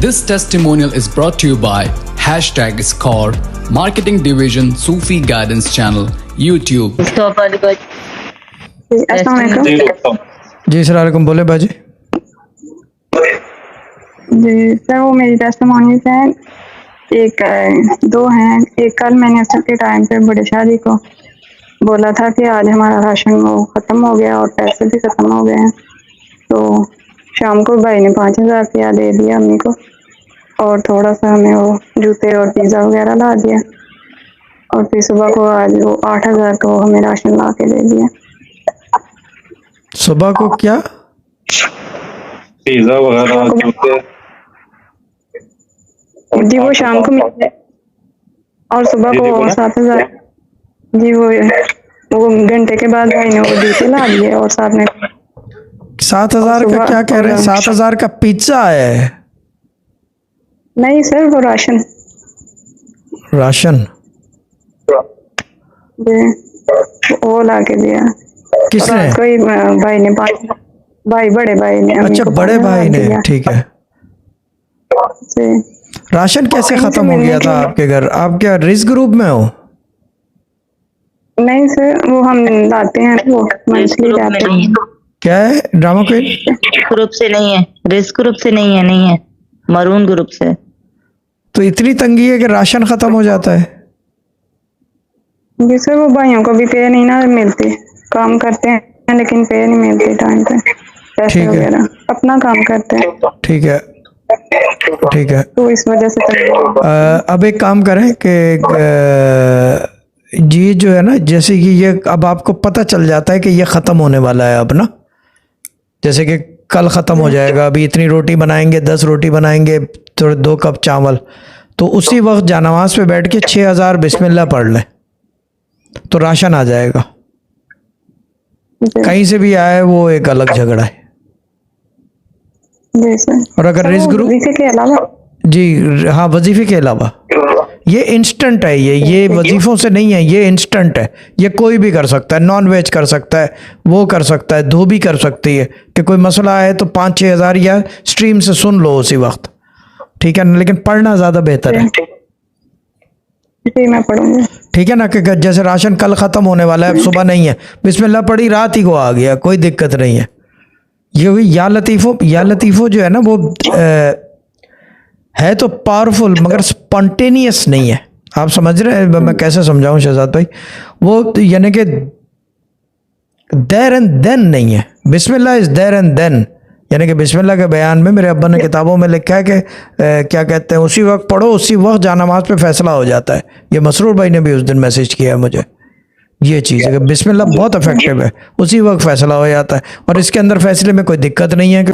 This testimonial is brought to you by #Score, Marketing Division, Sufi Guidance Channel, YouTube. Ji sir वालेकुम, बोले बाजी। जी sir, वो मेरी testimonies हैं, दो हैं। एक कल मैंने असर के टाइम पे बड़े शादी को बोला था कि आज हमारा राशन वो ख़त्म हो गया और पैसे भी ख़त्म हो गए हैं। तो शाम को भाई ने 5,000 रुपया दे दिया अम्मी को और थोड़ा सा हमें वो जूते और पिज़्ज़ा वगैरह ला दिया। और फिर सुबह को आज वो 8,000 को हमें राशन ला के दे दिया। सुबह को क्या? पिज़्ज़ा वगैरह जूते? जी वो शाम को मिले और सुबह को 7,000। जी वो घंटे के बाद भाई ने वो जूते ला दिए और साथ में 7,000 का क्या कह रहे हैं? 7,000 का पिज्जा है? नहीं सर, वो राशन। राशन जी वो ला के दिया। किसने? कोई भाई ने बड़े भाई ने। अच्छा, बड़े भाई ने, ठीक है। जी राशन कैसे खत्म हो गया था आपके घर? आप क्या रिस्क ग्रुप में हो? नहीं सर, वो हम लाते हैं, वो मंथली लाते हैं। क्या है ड्रामा क्वीन? ग्रुप से नहीं है, रिस्क ग्रुप से नहीं है, मरून ग्रुप से। तो इतनी तंगी है कि राशन खत्म हो जाता है? जी सर, वो भाइयों को भी पे नहीं ना मिलती, काम करते हैं लेकिन पे नहीं मिलती टाइम पे, पैसे वगैरह अपना काम करते हैं। ठीक है, ठीक है। तो इस वजह से अब एक काम करें कि ये जो है ना, जैसे कि ये अब आपको पता चल जाता है कि ये ख़त्म होने वाला है अब ना, जैसे कि कल ख़त्म हो जाएगा, अभी इतनी रोटी बनाएंगे, 10 रोटी बनाएंगे, थोड़े 2 कप चावल, तो उसी वक्त जानमाज पे बैठ के 6,000 बिस्मिल्लाह पढ़ लें तो राशन आ जाएगा। कहीं से भी आए वो एक अलग झगड़ा है। और अगर रिस्क ग्रुप के अलावा, जी हाँ, वजीफे के अलावा ये इंस्टेंट है, ये वजीफों से नहीं है, ये इंस्टेंट है। ये कोई भी कर सकता है, नॉन वेज कर सकता है, वो कर सकता है, धोबी कर सकती है कि कोई मसला है तो 5-6 हज़ार या स्ट्रीम से सुन लो उसी वक्त, ठीक है ना। लेकिन पढ़ना ज़्यादा बेहतर है। जी मैं पढ़ूंगी, ठीक है ना। कि जैसे राशन कल ख़त्म होने वाला है, अब सुबह नहीं है, बिस्मिल्लाह पढ़ी, रात ही को आ गया, कोई दिक्कत नहीं है। ये हुई या लतीफ़ो जो है ना, वो है तो पावरफुल मगर स्पॉन्टेनियस नहीं है। आप समझ रहे हैं मैं कैसे समझाऊं शहजाद भाई? वो यानी कि देयर एंड देन नहीं है। बिस्मिल्लाह इज़ देयर एंड देन, यानी कि बिस्मिल्लाह के बयान में मेरे अब्बा ने किताबों में लिखा है कि क्या कहते हैं, उसी वक्त पढ़ो, उसी वक्त जानमाज पे फैसला हो जाता है। ये मसरूर भाई ने भी उस दिन मैसेज किया है मुझे, ये चीज़ है कि बिस्मिल्लाह बहुत इफेक्टिव है, उसी वक्त फैसला हो जाता है और इसके अंदर फैसले में कोई दिक्कत नहीं है कि